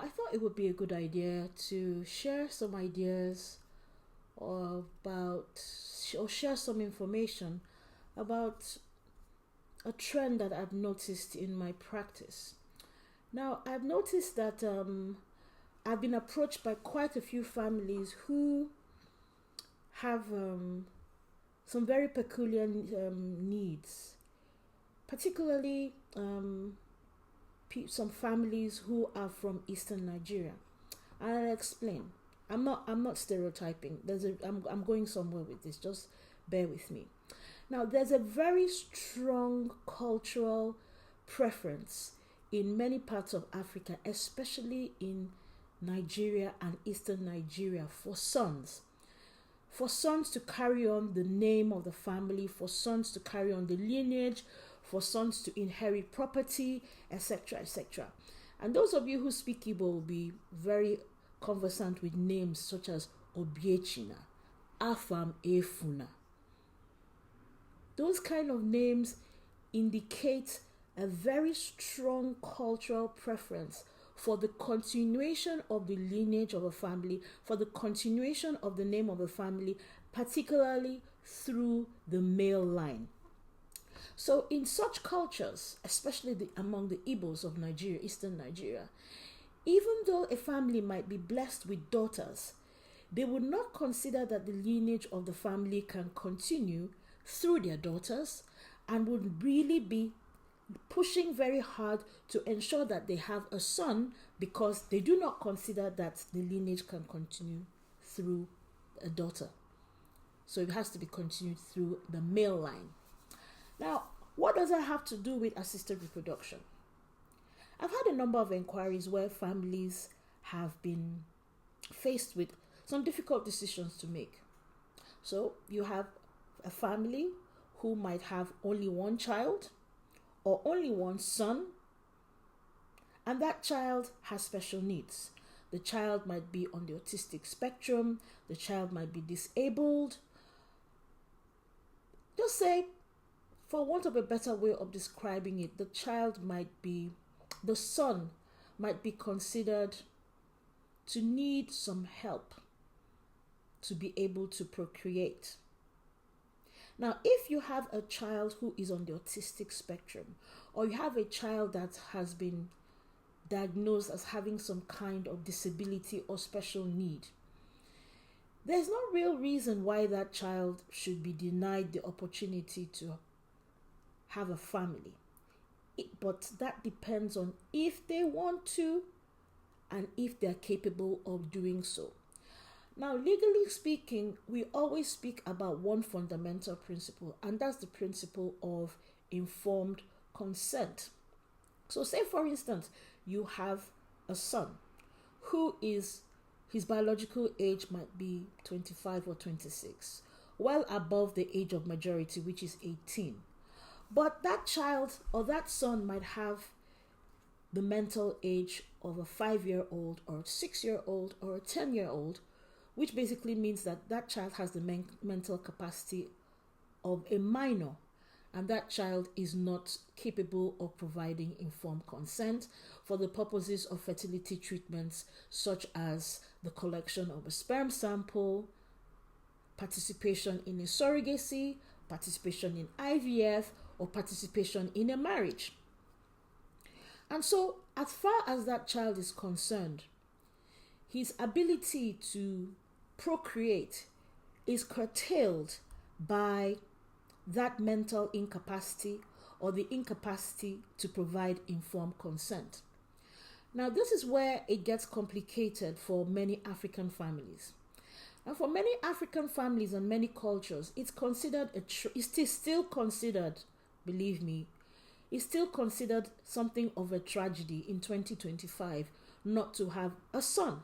I thought it would be a good idea to share some ideas about, or share some information about a trend that I've noticed in my practice. Now, I've noticed that I've been approached by quite a few families who have some very peculiar needs, particularly some families who are from Eastern Nigeria. I'll explain. I'm not stereotyping. I'm going somewhere with this. Just bear with me. Now, there's a very strong cultural preference in many parts of Africa, especially in Nigeria and Eastern Nigeria, for sons. For sons to carry on the name of the family, for sons to carry on the lineage, for sons to inherit property, etc., etc. And those of you who speak Igbo will be very conversant with names such as Obiechina, Afam Efuna. Those kind of names indicate a very strong cultural preference for the continuation of the lineage of a family, for the continuation of the name of a family, particularly through the male line. So in such cultures, especially among the Igbos of Nigeria, Eastern Nigeria, even though a family might be blessed with daughters, they would not consider that the lineage of the family can continue through their daughters, and would really be pushing very hard to ensure that they have a son, because they do not consider that the lineage can continue through a daughter. So it has to be continued through the male line. Now, what does that have to do with assisted reproduction? I've had a number of inquiries where families have been faced with some difficult decisions to make. So you have a family who might have only one child or only one son, and that child has special needs. The child might be on the autistic spectrum, the child might be disabled. Just say, for want of a better way of describing it, the son might be considered to need some help to be able to procreate. Now, if you have a child who is on the autistic spectrum, or you have a child that has been diagnosed as having some kind of disability or special need, there's no real reason why that child should be denied the opportunity to have a family. But that depends on if they want to and if they're capable of doing so. Now, legally speaking, we always speak about one fundamental principle, and that's the principle of informed consent. So say, for instance, you have a son who is, his biological age might be 25 or 26, well above the age of majority, which is 18. But that child or that son might have the mental age of a 5-year-old or a 6-year-old or a 10-year-old, which basically means that that child has the mental capacity of a minor, and that child is not capable of providing informed consent for the purposes of fertility treatments, such as the collection of a sperm sample, participation in a surrogacy, participation in IVF, or participation in a marriage. And so, as far as that child is concerned, his ability to procreate is curtailed by that mental incapacity or the incapacity to provide informed consent. Now, this is where it gets complicated for many African families. And for many African families and many cultures, it's considered it's still considered, believe me, it's still considered something of a tragedy in 2025 not to have a son.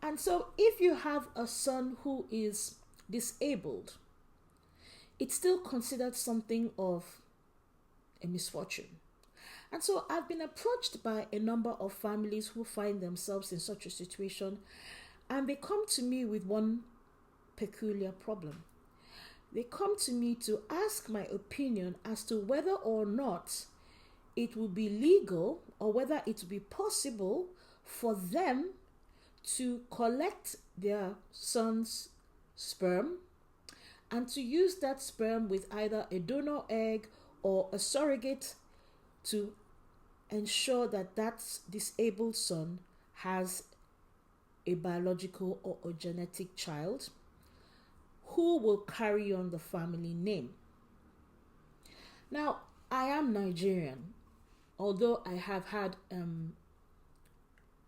And so if you have a son who is disabled, it's still considered something of a misfortune. And so I've been approached by a number of families who find themselves in such a situation, and they come to me with one peculiar problem. They come to me to ask my opinion as to whether or not it will be legal, or whether it will be possible for them to collect their son's sperm and to use that sperm with either a donor egg or a surrogate to ensure that that disabled son has a biological or a genetic child who will carry on the family name. Now, I am Nigerian, although I have had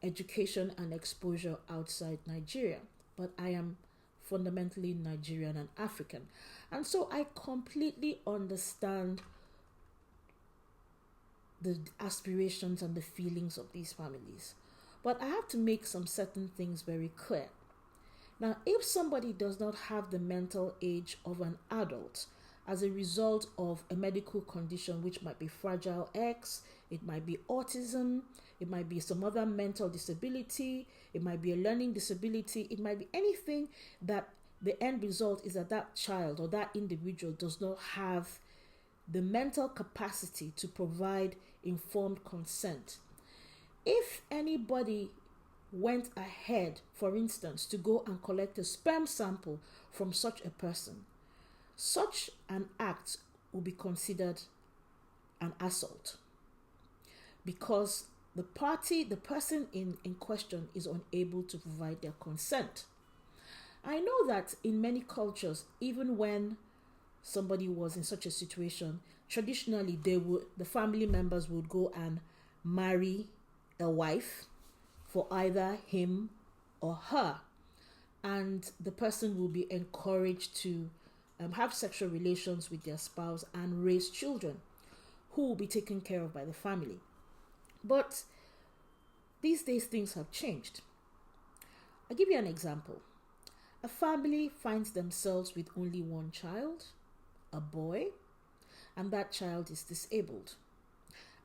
education and exposure outside Nigeria, but I am fundamentally Nigerian and African. And so I completely understand the aspirations and the feelings of these families. But I have to make some certain things very clear. Now, if somebody does not have the mental age of an adult as a result of a medical condition, which might be Fragile X, it might be autism, it might be some other mental disability, it might be a learning disability, it might be anything that the end result is that that child or that individual does not have the mental capacity to provide informed consent. If anybody went ahead, for instance, to go and collect a sperm sample from such a person, such an act will be considered an assault because the person in question is unable to provide their consent. I know that in many cultures, even when somebody was in such a situation, traditionally the family members would go and marry a wife for either him or her, and the person will be encouraged to have sexual relations with their spouse and raise children who will be taken care of by the family. But these days things have changed. I'll give you an example. A family finds themselves with only one child, a boy, and that child is disabled.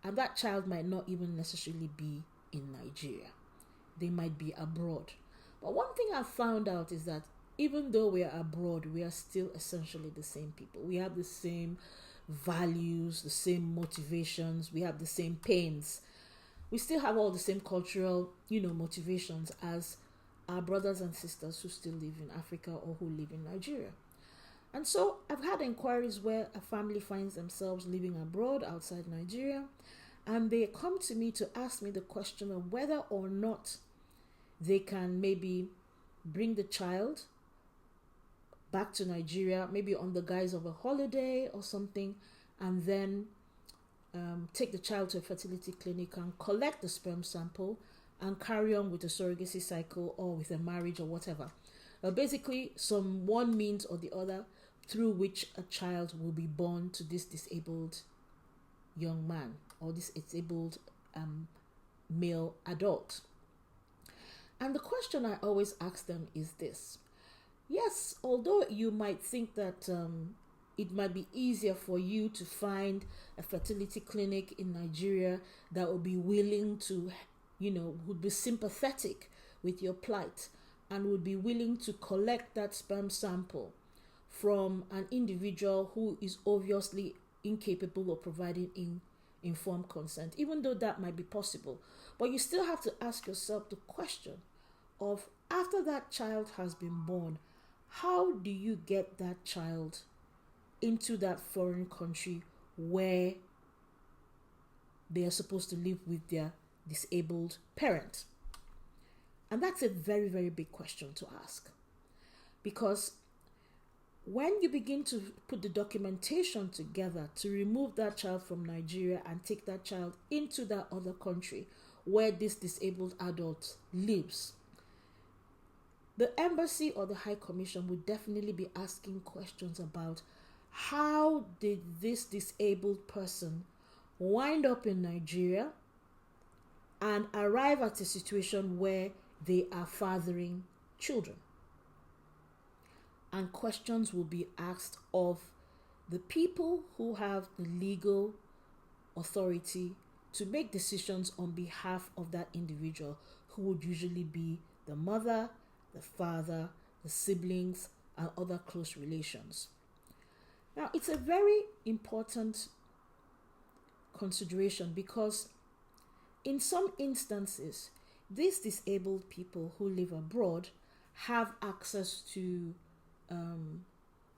And that child might not even necessarily be in Nigeria. They might be abroad. But one thing I've found out is that even though we are abroad, we are still essentially the same people. We have the same values, the same motivations, we have the same pains. We still have all the same cultural, motivations as our brothers and sisters who still live in Africa or who live in Nigeria. And so I've had inquiries where a family finds themselves living abroad outside Nigeria, and they come to me to ask me the question of whether or not they can maybe bring the child back to Nigeria, maybe on the guise of a holiday or something, and then take the child to a fertility clinic and collect the sperm sample and carry on with the surrogacy cycle or with a marriage or whatever. Basically, one means or the other through which a child will be born to this disabled young man or this disabled male adult. And the question I always ask them is this. Yes, although you might think that it might be easier for you to find a fertility clinic in Nigeria that will be willing to, would be sympathetic with your plight and would be willing to collect that sperm sample from an individual who is obviously incapable of providing informed consent, even though that might be possible. But you still have to ask yourself the question of, after that child has been born, how do you get that child into that foreign country where they are supposed to live with their disabled parent? And that's a very, very big question to ask. Because when you begin to put the documentation together to remove that child from Nigeria and take that child into that other country where this disabled adult lives, the embassy or the High Commission would definitely be asking questions about how did this disabled person wind up in Nigeria and arrive at a situation where they are fathering children. And questions will be asked of the people who have the legal authority to make decisions on behalf of that individual, who would usually be the mother, the father, the siblings, and other close relations. Now, it's a very important consideration because in some instances, these disabled people who live abroad have access to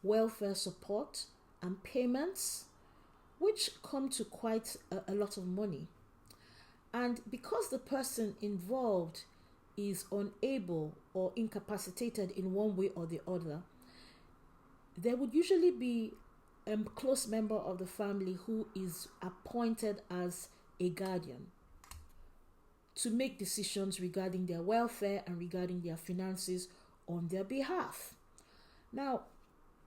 welfare support and payments, which come to quite a lot of money. And because the person involved is unable or incapacitated in one way or the other, there would usually be a close member of the family who is appointed as a guardian to make decisions regarding their welfare and regarding their finances on their behalf. Now,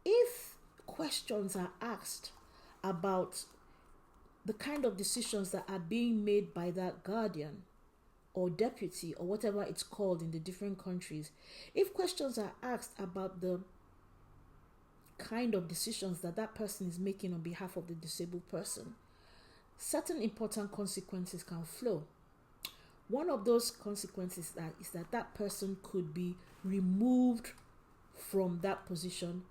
if questions are asked about the kind of decisions that are being made by that guardian or deputy or whatever it's called in the different countries, if questions are asked about the kind of decisions that that person is making on behalf of the disabled person, certain important consequences can flow. One of those consequences is that that person could be removed from that position,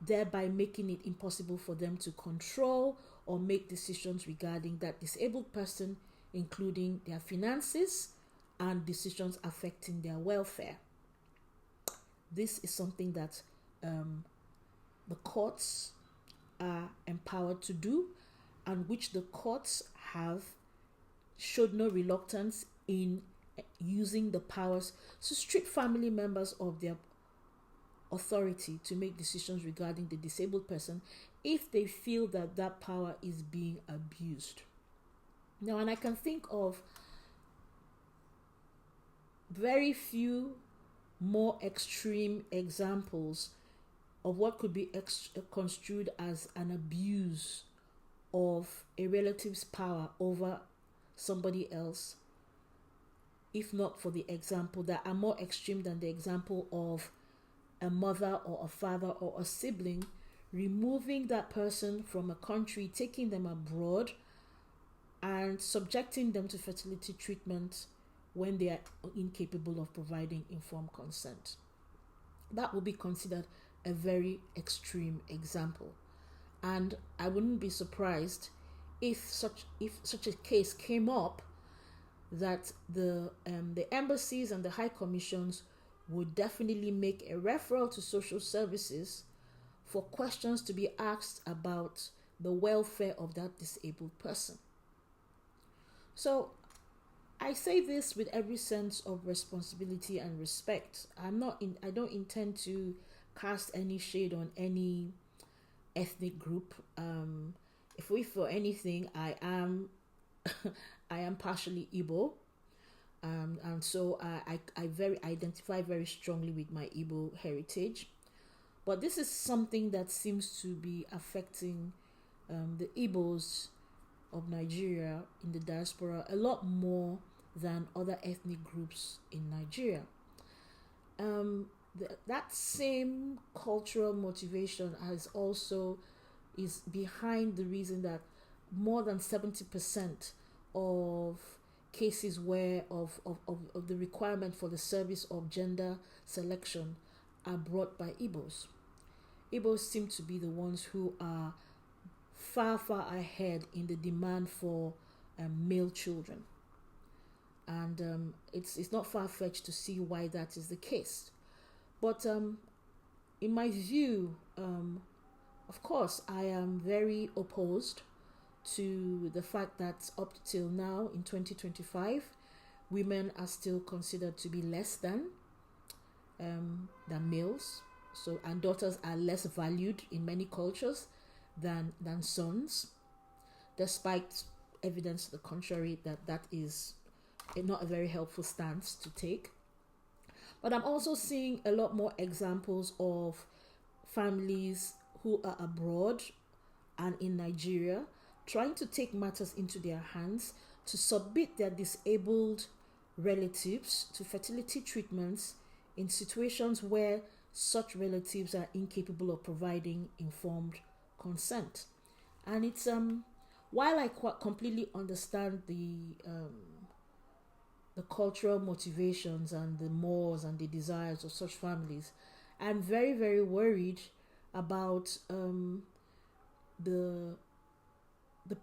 thereby making it impossible for them to control or make decisions regarding that disabled person, including their finances and decisions affecting their welfare. This is something that the courts are empowered to do, and which the courts have showed no reluctance in using the powers to strip family members of their authority to make decisions regarding the disabled person if they feel that that power is being abused. Now, and I can think of very few more extreme examples of what could be construed as an abuse of a relative's power over somebody else, if not for the example that are more extreme than the example of a mother or a father or a sibling removing that person from a country, taking them abroad, and subjecting them to fertility treatment when they are incapable of providing informed consent. That would be considered a very extreme example. And I wouldn't be surprised if such a case came up, that the embassies and the high commissions would definitely make a referral to social services for questions to be asked about the welfare of that disabled person. So I say this with every sense of responsibility and respect. I don't intend to cast any shade on any ethnic group. For anything, I am I am partially Igbo, and so I identify very strongly with my Igbo heritage. But this is something that seems to be affecting the Igbos of Nigeria in the diaspora a lot more than other ethnic groups in Nigeria. That same cultural motivation is behind the reason that more than 70% of cases of the requirement for the service of gender selection are brought by Igbos. Igbos seem to be the ones who are far ahead in the demand for male children. And it's not far-fetched to see why that is the case. But in my view, of course, I am very opposed to the fact that up till now, in 2025, women are still considered to be less than males. So, and daughters are less valued in many cultures than sons, despite evidence to the contrary that is not a very helpful stance to take. But I'm also seeing a lot more examples of families who are abroad and in Nigeria trying to take matters into their hands to submit their disabled relatives to fertility treatments in situations where such relatives are incapable of providing informed consent. And it's while I completely understand the cultural motivations and the mores and the desires of such families, I'm very, very worried about the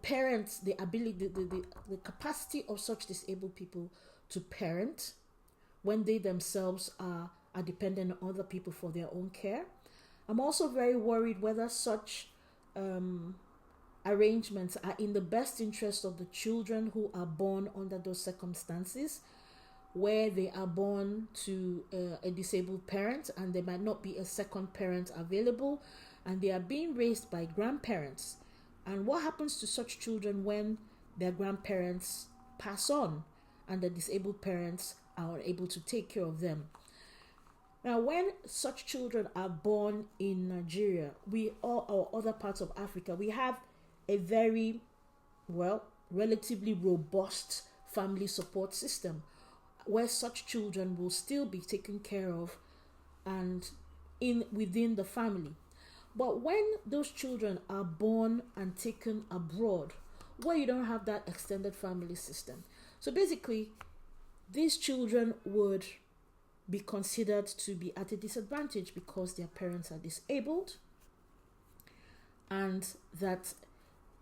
parents, the ability, the capacity of such disabled people to parent when they themselves are dependent on other people for their own care. I'm also very worried whether such arrangements are in the best interest of the children who are born under those circumstances, where they are born to a disabled parent and there might not be a second parent available, and they are being raised by grandparents. And what happens to such children when their grandparents pass on and the disabled parents are unable to take care of them? Now, when such children are born in Nigeria, or other parts of Africa, we have a very, relatively robust family support system where such children will still be taken care of and within the family. But when those children are born and taken abroad, where you don't have that extended family system, so basically these children would be considered to be at a disadvantage because their parents are disabled, and that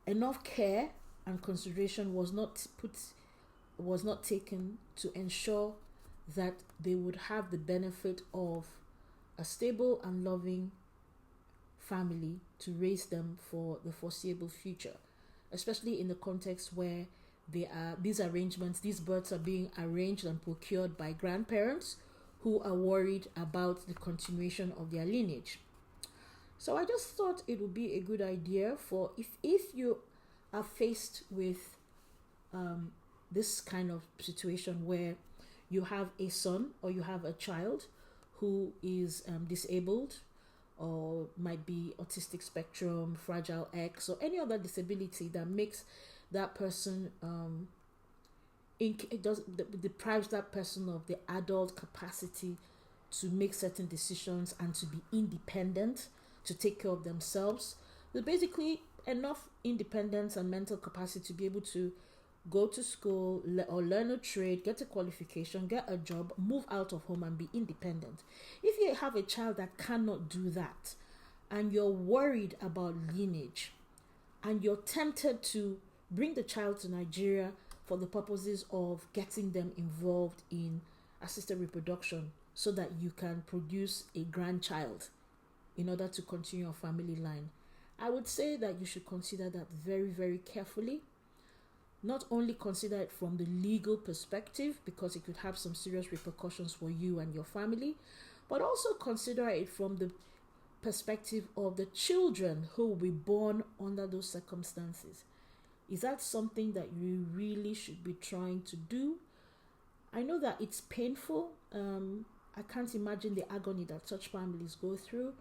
enough care and consideration was not taken to ensure that they would have the benefit of a stable and loving family to raise them for the foreseeable future, especially in the context where these births are being arranged and procured by grandparents who are worried about the continuation of their lineage. So I just thought it would be a good idea for if you are faced with this kind of situation where you have a son or you have a child who is disabled or might be autistic spectrum, Fragile X, or any other disability that makes that person deprives that person of the adult capacity to make certain decisions and to be independent, to take care of themselves. There's basically enough independence and mental capacity to be able to go to school or learn a trade, get a qualification, get a job, move out of home and be independent. If you have a child that cannot do that and you're worried about lineage and you're tempted to bring the child to Nigeria for the purposes of getting them involved in assisted reproduction so that you can produce a grandchild in order to continue your family line, I would say that you should consider that very, very carefully. Not only consider it from the legal perspective, because it could have some serious repercussions for you and your family, but also consider it from the perspective of the children who will be born under those circumstances. Is that something that you really should be trying to do? I know that it's painful. I can't imagine the agony that such families go through,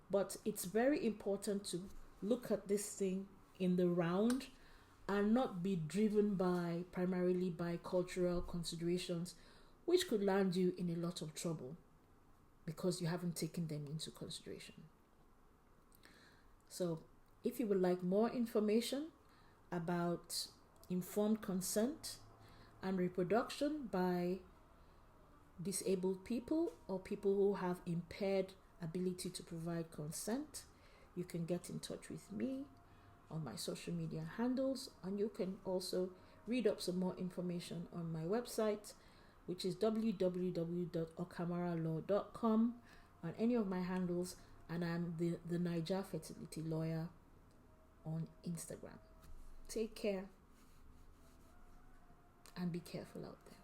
but it's very important to look at this thing in the round and not be driven primarily by cultural considerations, which could land you in a lot of trouble because you haven't taken them into consideration. So if you would like more information about informed consent and reproduction by disabled people or people who have impaired ability to provide consent, you can get in touch with me on my social media handles, and you can also read up some more information on my website, which is www.okamaralaw.com, on any of my handles, and I'm the Niger Fertility Lawyer on Instagram. Take care and be careful out there.